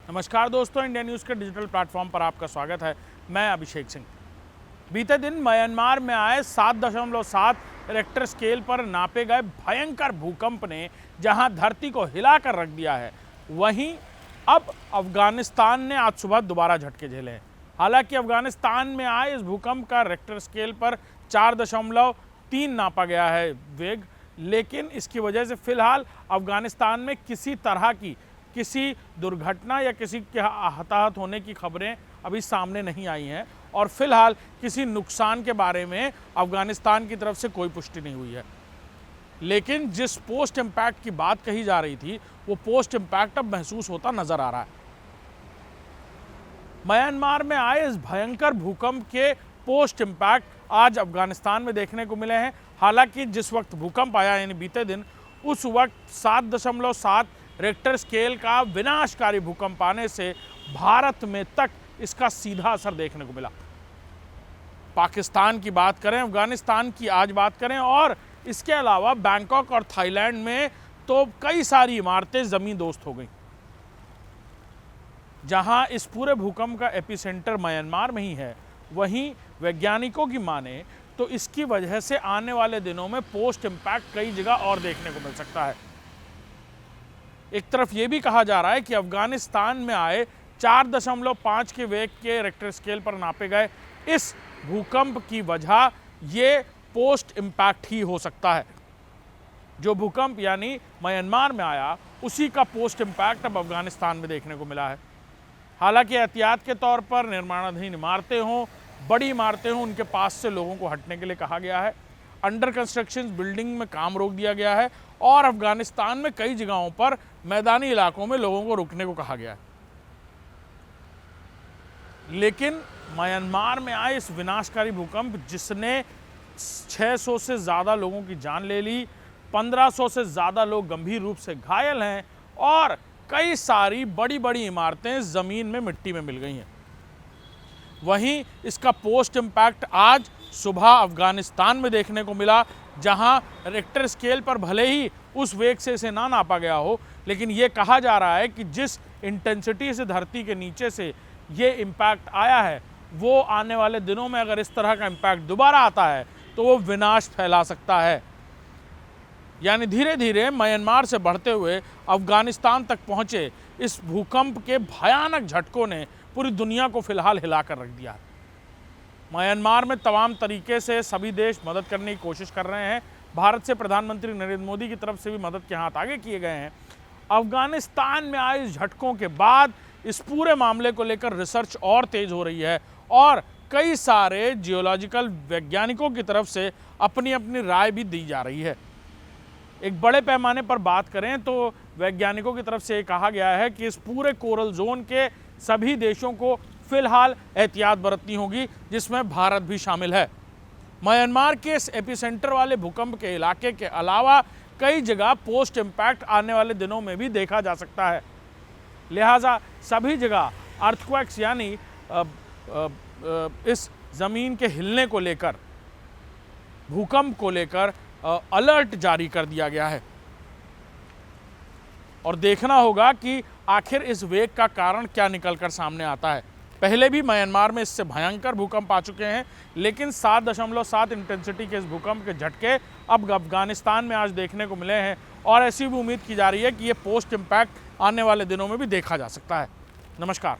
नमस्कार दोस्तों, India news के डिजिटल प्लेटफॉर्म पर आपका स्वागत है। मैं अभिषेक सिंह। बीते दिन म्यांमार में आए 7.7 रिक्टर स्केल पर नापे गए भयंकर भूकंप ने जहां धरती को हिलाकर रख दिया है, वहीं अब अफगानिस्तान ने आज सुबह दोबारा झटके झेले हैं। हालांकि अफगानिस्तान में आए इस भूकंप का रिक्टर स्केल पर 4.3 नापा गया है वेग, लेकिन इसकी वजह से फिलहाल अफगानिस्तान में किसी तरह की किसी दुर्घटना या किसी के हताहत होने की खबरें अभी सामने नहीं आई हैं और फिलहाल किसी नुकसान के बारे में अफगानिस्तान की तरफ से कोई पुष्टि नहीं हुई है। लेकिन जिस पोस्ट इम्पैक्ट की बात कही जा रही थी, वो पोस्ट इम्पैक्ट अब महसूस होता नजर आ रहा है। म्यांमार में आए इस भयंकर भूकंप के पोस्ट इम्पैक्ट आज अफगानिस्तान में देखने को मिले हैं। हालांकि जिस वक्त भूकंप आया यानी बीते दिन, उस वक्त 7.7 रिक्टर स्केल का विनाशकारी भूकंप आने से भारत में तक इसका सीधा असर देखने को मिला। पाकिस्तान की बात करें, अफगानिस्तान की आज बात करें और इसके अलावा बैंकॉक और थाईलैंड में तो कई सारी इमारतें जमींदोस्त हो गई। जहां इस पूरे भूकंप का एपिसेंटर म्यांमार में ही है, वहीं वैज्ञानिकों की माने तो इसकी वजह से आने वाले दिनों में पोस्ट इम्पैक्ट कई जगह और देखने को मिल सकता है। एक तरफ यह भी कहा जा रहा है कि अफगानिस्तान में आए 4.5 के वेग के रिक्टर स्केल पर नापे गए इस भूकंप की वजह ये पोस्ट इम्पैक्ट ही हो सकता है। जो भूकंप यानी म्यांमार में आया, उसी का पोस्ट इम्पैक्ट अब अफगानिस्तान में देखने को मिला है। हालांकि एहतियात के तौर पर निर्माणाधीन इमारतें हों, बड़ी इमारतें हों, उनके पास से लोगों को हटने के लिए कहा गया है। अंडर कंस्ट्रक्शन बिल्डिंग में काम रोक दिया गया है और अफगानिस्तान में कई जगहों पर मैदानी इलाकों में लोगों को रुकने को कहा गया है। लेकिन म्यांमार में आए इस विनाशकारी भूकंप, जिसने 600 से ज़्यादा लोगों की जान ले ली, 1500 से ज़्यादा लोग गंभीर रूप से घायल हैं और कई सारी बड़ी बड़ी इमारतें ज़मीन में मिट्टी में मिल गई हैं। वहीं इसका पोस्ट इम्पैक्ट आज सुबह अफगानिस्तान में देखने को मिला, जहां रिक्टर स्केल पर भले ही उस वेग से इसे ना नापा गया हो, लेकिन ये कहा जा रहा है कि जिस इंटेंसिटी से धरती के नीचे से ये इम्पैक्ट आया है, वो आने वाले दिनों में अगर इस तरह का इम्पैक्ट दोबारा आता है तो वो विनाश फैला सकता है। यानी धीरे धीरे म्यांमार से बढ़ते हुए अफगानिस्तान तक पहुंचे इस भूकंप के भयानक झटकों ने पूरी दुनिया को फिलहाल हिलाकर रख दिया है। म्यांमार में तमाम तरीके से सभी देश मदद करने की कोशिश कर रहे हैं। भारत से प्रधानमंत्री नरेंद्र मोदी की तरफ से भी मदद के हाथ आगे किए गए हैं। अफगानिस्तान में आए इस झटकों के बाद इस पूरे मामले को लेकर रिसर्च और तेज हो रही है और कई सारे जियोलॉजिकल वैज्ञानिकों की तरफ से अपनी अपनी राय भी दी जा रही है। एक बड़े पैमाने पर बात करें तो वैज्ञानिकों की तरफ से कहा गया है कि इस पूरे कोरल जोन के सभी देशों को फिलहाल एहतियात बरतनी होगी, जिसमें भारत भी शामिल है। म्यांमार के इस एपिसेंटर वाले भूकंप के इलाके के अलावा कई जगह पोस्ट इम्पैक्ट आने वाले दिनों में भी देखा जा सकता है। लिहाजा सभी जगह अर्थक्वेक्स यानी इस ज़मीन के हिलने को लेकर, भूकंप को लेकर अलर्ट जारी कर दिया गया है और देखना होगा कि आखिर इस वेग का कारण क्या निकलकर सामने आता है। पहले भी म्यांमार में इससे भयंकर भूकंप आ चुके हैं, लेकिन 7.7 इंटेंसिटी के इस भूकंप के झटके अब अफगानिस्तान में आज देखने को मिले हैं और ऐसी भी उम्मीद की जा रही है कि ये पोस्ट इम्पैक्ट आने वाले दिनों में भी देखा जा सकता है। नमस्कार।